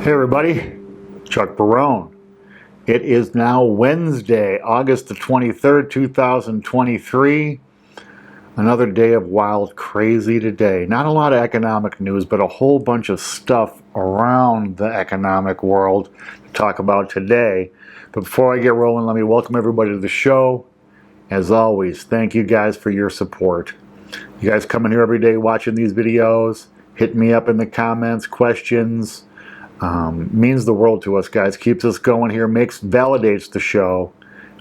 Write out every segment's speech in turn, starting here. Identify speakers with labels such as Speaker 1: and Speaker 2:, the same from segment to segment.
Speaker 1: Hey everybody, Chuck Barone. It is now Wednesday, August the 23rd, 2023. Another day of wild crazy today. Not a lot of economic news, but a whole bunch of stuff around the economic world to talk about today. But before I get rolling, let me welcome everybody to the show. As always, thank you guys for your support. You guys coming here every day watching these videos, hitting me up in the comments, questions. Means the world to us, guys. Keeps us going here, validates the show.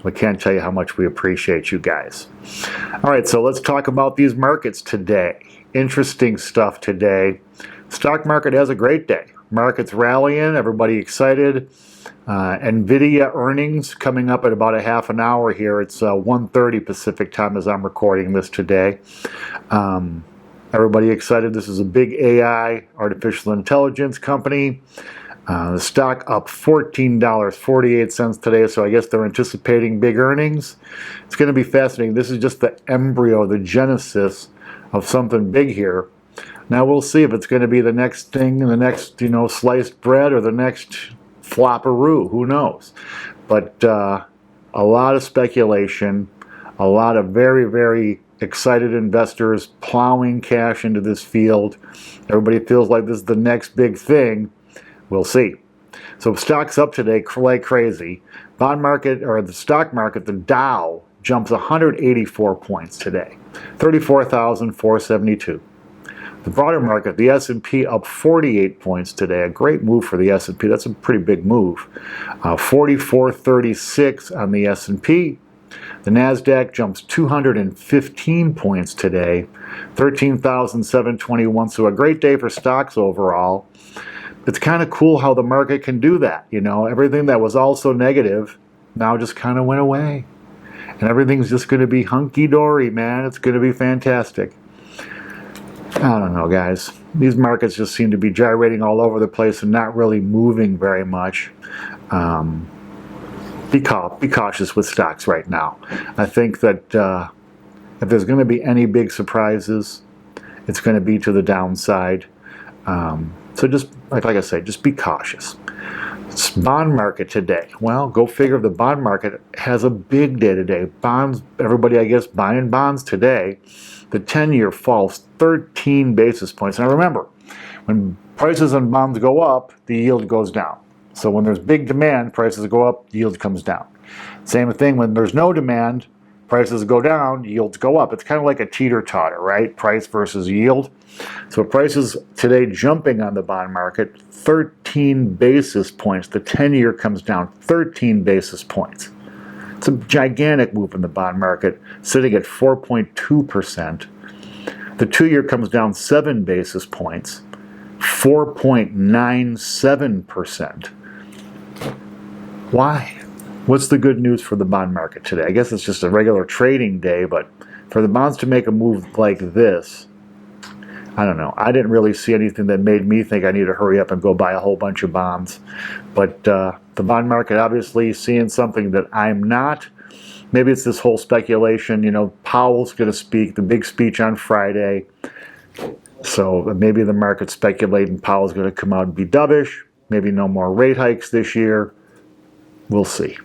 Speaker 1: We can't tell you how much we appreciate you guys. All right, so let's talk about these markets today. Interesting stuff today. Stock market has a great day. Market's rallying, everybody excited. NVIDIA earnings coming up at about a half an hour here. It's 1:30 Pacific time as I'm recording this today. Everybody excited. This is a big AI, artificial intelligence company. The stock up $14.48 today, so I guess they're anticipating big earnings. It's going to be fascinating. This is just the embryo, the genesis of something big here. Now we'll see if it's going to be the next thing, the next, sliced bread or the next flopperoo. Who knows? But a lot of speculation, a lot of very, very excited investors plowing cash into this field. Everybody feels like this is the next big thing. We'll see. So stocks up today like crazy. Bond market, or the stock market, the Dow jumps 184 points today, 34,472. The broader market, the S&P up 48 points today. A great move for the S&P. That's a pretty big move. 4436 on the S&P. The NASDAQ jumps 215 points today, 13,721. So a great day for stocks overall. It's kind of cool how the market can do that. Everything that was also negative now just kind of went away. And everything's just going to be hunky-dory, man. It's going to be fantastic. I don't know, guys. These markets just seem to be gyrating all over the place and not really moving very much. Be cautious with stocks right now. I think that if there's going to be any big surprises, it's going to be to the downside. So just, like I say, just be cautious. It's bond market today. Well, go figure, the bond market has a big day today. Bonds, everybody, I guess, buying bonds today. The 10-year falls 13 basis points. Now remember, when prices on bonds go up, the yield goes down. So when there's big demand, prices go up, yield comes down. Same thing when there's no demand, prices go down, yields go up. It's kind of like a teeter-totter, right? Price versus yield. So prices today jumping on the bond market, 13 basis points. The 10-year comes down 13 basis points. It's a gigantic move in the bond market, sitting at 4.2%. The 2-year comes down 7 basis points, 4.97%. Why? What's the good news for the bond market today? I guess it's just a regular trading day, but for the bonds to make a move like this, I don't know. I didn't really see anything that made me think I need to hurry up and go buy a whole bunch of bonds. But the bond market obviously seeing something that I'm not. Maybe it's this whole speculation. Powell's going to speak, the big speech on Friday. So maybe the market's speculating Powell's going to come out and be dovish. Maybe no more rate hikes this year. We'll see.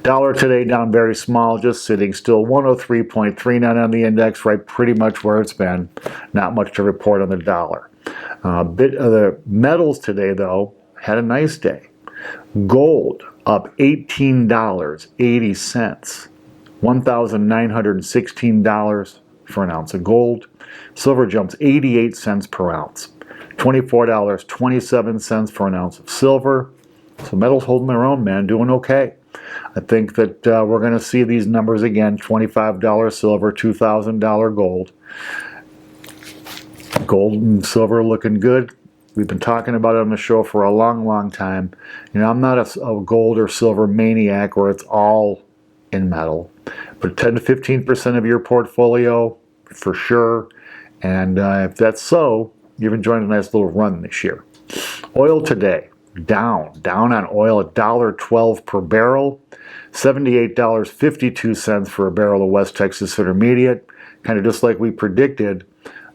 Speaker 1: Dollar today down very small, just sitting still 103.39 on the index, right pretty much where it's been. Not much to report on the dollar. A bit of the metals today, though, had a nice day. Gold up $18.80, $1,916 for an ounce of gold. Silver jumps 88 cents per ounce, $24.27 for an ounce of silver. So metals holding their own, man, doing okay. I think that we're going to see these numbers again, $25 silver, $2,000 gold. Gold and silver looking good. We've been talking about it on the show for a long, long time. I'm not a gold or silver maniac where it's all in metal, but 10 to 15% of your portfolio for sure. And if that's so, you've enjoyed a nice little run this year. Oil today. Down on oil, $1.12 per barrel, $78.52 for a barrel of West Texas Intermediate, kind of just like we predicted.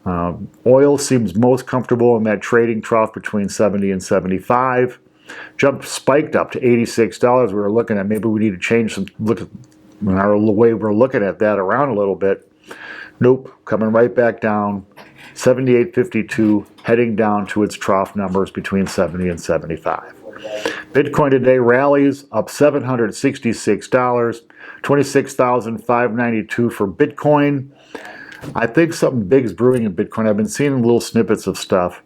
Speaker 1: Oil seems most comfortable in that trading trough between 70 and 75. Spiked up to $86. We were looking at maybe we need to change some look at our way we're looking at that around a little bit. Nope, coming right back down. 78.52, heading down to its trough numbers between 70 and 75. Bitcoin today rallies up $766, 26,592 for Bitcoin. I think something big is brewing in Bitcoin. I've been seeing little snippets of stuff.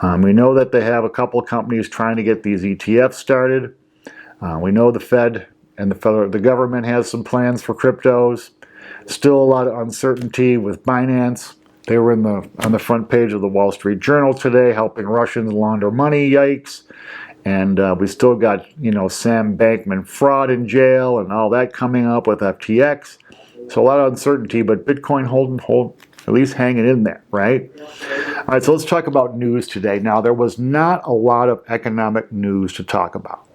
Speaker 1: We know that they have a couple of companies trying to get these ETFs started. We know the Fed and the government has some plans for cryptos. Still a lot of uncertainty with Binance. They were on the front page of the Wall Street Journal today, helping Russians launder money. Yikes! And we still got Sam Bankman-Fried in jail and all that coming up with FTX. So a lot of uncertainty, but Bitcoin hold at least hanging in there, right? All right, so let's talk about news today. Now, there was not a lot of economic news to talk about.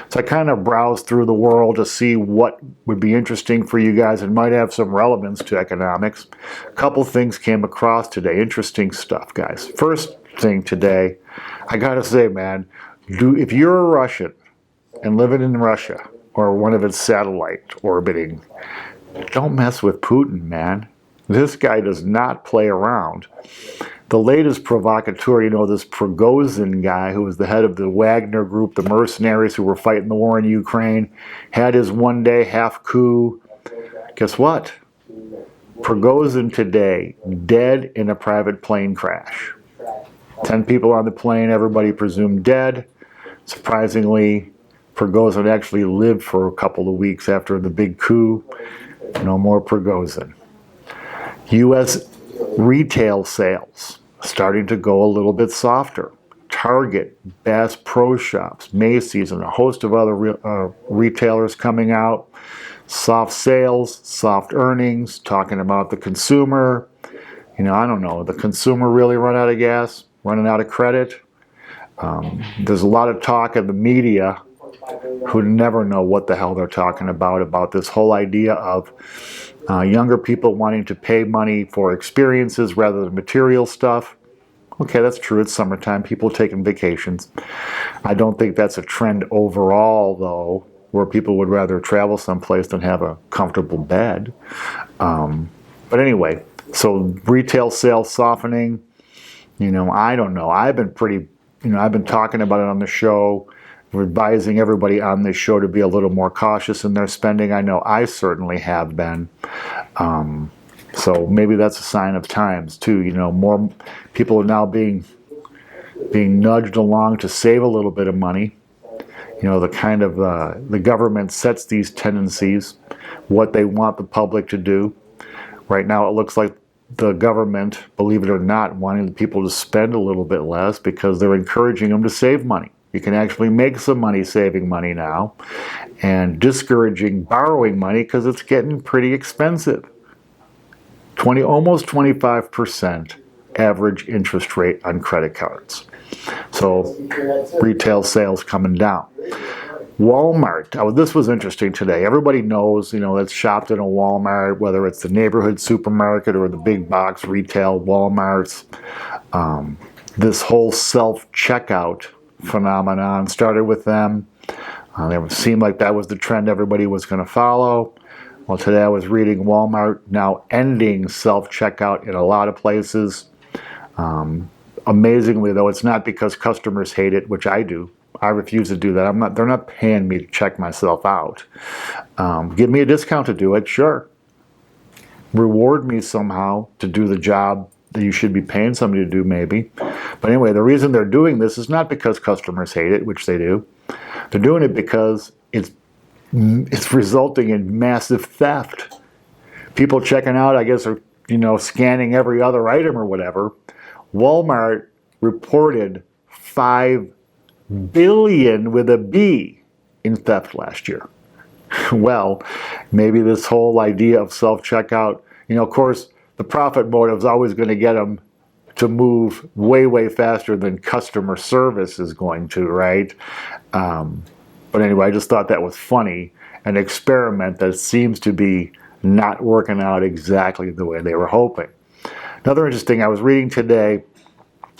Speaker 1: So I kind of browsed through the world to see what would be interesting for you guys and might have some relevance to economics. A couple things came across today. Interesting stuff, guys. First thing today, I got to say, man, if you're a Russian and living in Russia or one of its satellite orbiting, don't mess with Putin, man. This guy does not play around. The latest provocateur, this Prigozhin guy who was the head of the Wagner group, the mercenaries who were fighting the war in Ukraine, had his one-day half-coup. Guess what? Prigozhin today, dead in a private plane crash. 10 people on the plane, everybody presumed dead. Surprisingly, Prigozhin actually lived for a couple of weeks after the big coup. No more Prigozhin. U.S. retail sales starting to go a little bit softer. Target, Bass Pro Shops, Macy's, and a host of other retailers coming out. Soft sales, soft earnings, talking about the consumer. I don't know, the consumer really run out of gas, running out of credit. There's a lot of talk in the media who never know what the hell they're talking about this whole idea of younger people wanting to pay money for experiences rather than material stuff. Okay, that's true. It's summertime. People taking vacations. I don't think that's a trend overall, though, where people would rather travel someplace than have a comfortable bed. But anyway, so retail sales softening. I don't know. I've been talking about it on the show. We're advising everybody on this show to be a little more cautious in their spending. I know I certainly have been. So maybe that's a sign of times too. More people are now being nudged along to save a little bit of money. The government sets these tendencies, what they want the public to do. Right now, it looks like the government, believe it or not, wanting the people to spend a little bit less because they're encouraging them to save money. You can actually make some money saving money now, and discouraging borrowing money because it's getting pretty expensive. Almost 25% average interest rate on credit cards. So retail sales coming down. Walmart. Oh, this was interesting today. Everybody knows, that's shopped in a Walmart, whether it's the neighborhood supermarket or the big box retail Walmarts. This whole self-checkout phenomenon started with them. It seemed like that was the trend everybody was going to follow. Well, today I was reading Walmart now ending self-checkout in a lot of places. Amazingly, though, it's not because customers hate it, which I do. I refuse to do that. They're not paying me to check myself out. Give me a discount to do it, sure. Reward me somehow to do the job that you should be paying somebody to do, maybe. But anyway, the reason they're doing this is not because customers hate it, which they do. They're doing it because it's resulting in massive theft. People checking out, I guess, are scanning every other item or whatever. Walmart reported $5 billion with a B in theft last year. Well, maybe this whole idea of self-checkout, of course, the profit motive is always going to get them to move way, way faster than customer service is going to, right? But anyway, I just thought that was funny. An experiment that seems to be not working out exactly the way they were hoping. Another interesting, I was reading today,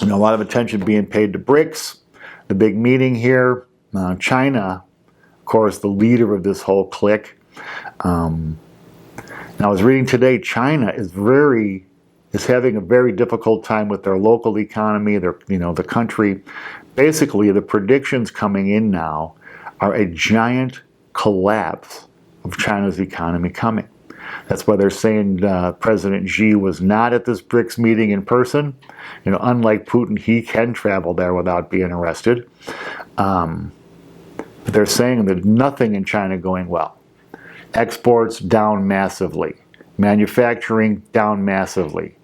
Speaker 1: a lot of attention being paid to BRICS, the big meeting here. China, of course, the leader of this whole clique. And I was reading today, China is having a very difficult time with their local economy, the country. Basically, the predictions coming in now are a giant collapse of China's economy coming. That's why they're saying President Xi was not at this BRICS meeting in person. Unlike Putin, he can travel there without being arrested. They're saying that nothing in China going well. Exports down massively. Manufacturing down massively.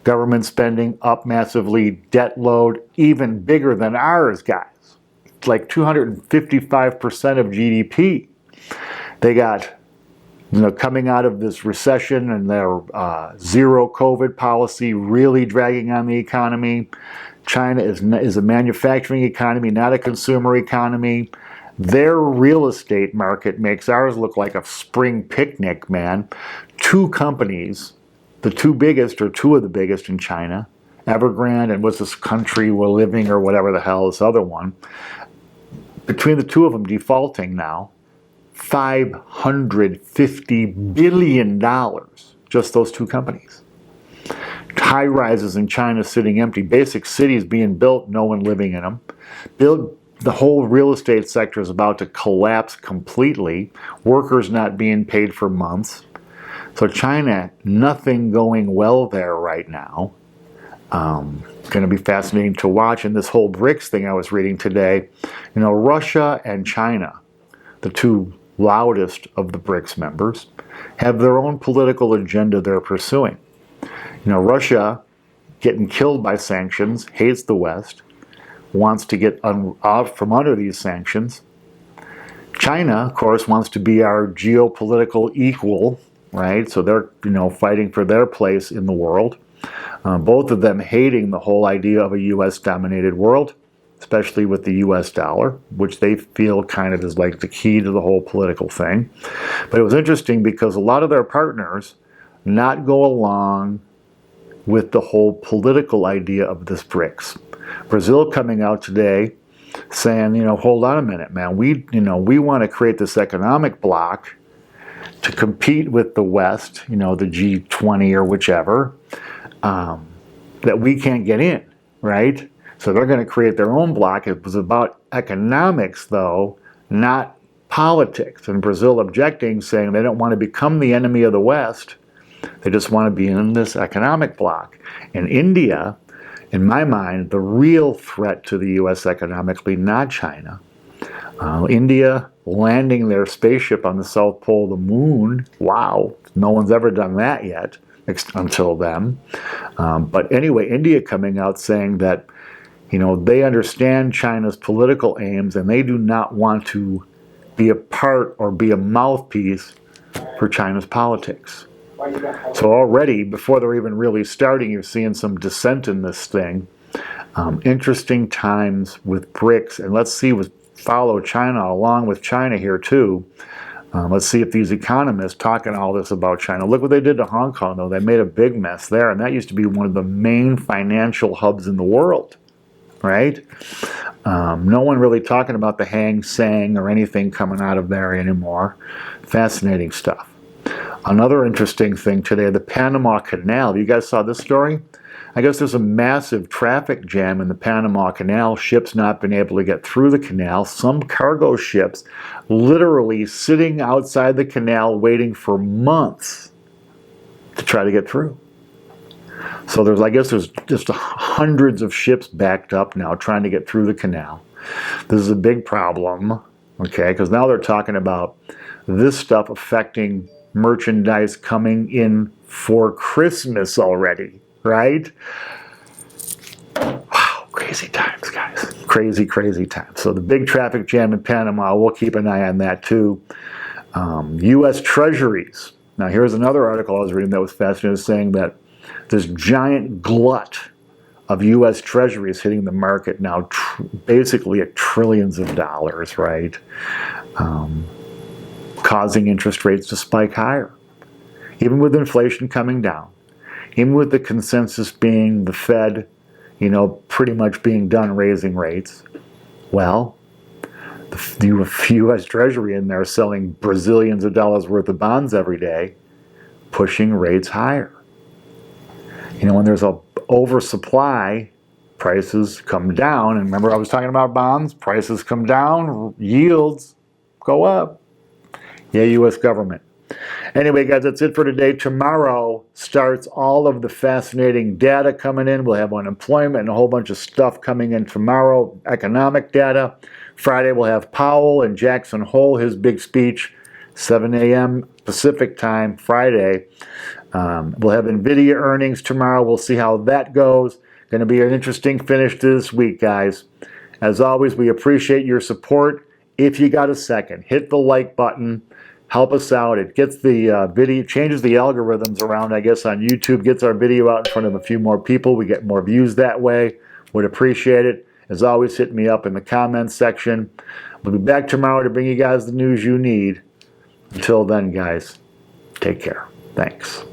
Speaker 1: Government spending up massively. Debt load even bigger than ours, guys. It's like 255% of GDP. They got, coming out of this recession and their zero COVID policy really dragging on the economy. China is a manufacturing economy, not a consumer economy. Their real estate market makes ours look like a spring picnic, man. Two companies, the two biggest or two of the biggest in China, Evergrande and what's this country we're living or whatever the hell this other one, between the two of them defaulting now, $550 billion, just those two companies. High rises in China sitting empty, basic cities being built, no one living in them. The whole real estate sector is about to collapse completely. Workers not being paid for months. So China, nothing going well there right now. Going to be fascinating to watch. And this whole BRICS thing I was reading today, Russia and China, the two loudest of the BRICS members, have their own political agenda they're pursuing. Russia, getting killed by sanctions, hates the West, wants to get off from under these sanctions. China, of course, wants to be our geopolitical equal, right? So they're, fighting for their place in the world. Both of them hating the whole idea of a U.S.-dominated world, especially with the U.S. dollar, which they feel kind of is like the key to the whole political thing. But it was interesting because a lot of their partners not go along with the whole political idea of this BRICS. Brazil coming out today saying, hold on a minute, man, we want to create this economic bloc to compete with the West, the G20 or whichever, that we can't get in, right? So they're going to create their own bloc. It was about economics, though, not politics. And Brazil objecting, saying they don't want to become the enemy of the West. They just want to be in this economic bloc. And India, in my mind, the real threat to the U.S. economically, not China. India landing their spaceship on the South Pole of the moon. Wow, no one's ever done that yet until then. But anyway, India coming out saying that, they understand China's political aims and they do not want to be a part or be a mouthpiece for China's politics. So already, before they're even really starting, you're seeing some dissent in this thing. Interesting times with BRICS, and let's see, follow China along with China here too. Let's see if these economists talking all this about China. Look what they did to Hong Kong, though. They made a big mess there, and that used to be one of the main financial hubs in the world, right? No one really talking about the Hang Seng or anything coming out of there anymore. Fascinating stuff. Another interesting thing today, the Panama Canal. You guys saw this story? I guess there's a massive traffic jam in the Panama Canal, ships not being able to get through the canal, some cargo ships literally sitting outside the canal waiting for months to try to get through. So I guess there's just hundreds of ships backed up now trying to get through the canal. This is a big problem, okay, because now they're talking about this stuff affecting merchandise coming in for Christmas already, right? Wow, crazy times, guys. Crazy, crazy times. So the big traffic jam in Panama, we'll keep an eye on that too. U.S. Treasuries. Now here's another article I was reading that was fascinating, saying that this giant glut of U.S. Treasuries hitting the market now, basically at trillions of dollars, right? Causing interest rates to spike higher. Even with inflation coming down, even with the consensus being the Fed, you know, pretty much being done raising rates, well, the U.S. Treasury in there selling Brazilians of dollars worth of bonds every day, pushing rates higher. You know, when there's a oversupply, prices come down. And remember I was talking about bonds? Prices come down, yields go up. Yeah, U.S. government. Anyway, guys, that's it for today. Tomorrow starts all of the fascinating data coming in. We'll have unemployment and a whole bunch of stuff coming in tomorrow, economic data. Friday, we'll have Powell and Jackson Hole, his big speech, 7 a.m. Pacific time, Friday. We'll have NVIDIA earnings tomorrow. We'll see how that goes. Going to be an interesting finish to this week, guys. As always, we appreciate your support. If you got a second, hit the like button. Help us out. It gets the video, changes the algorithms around, I guess, on YouTube, gets our video out in front of a few more people. We get more views that way. Would appreciate it. As always, hit me up in the comments section. We'll be back tomorrow to bring you guys the news you need. Until then, guys, take care. Thanks.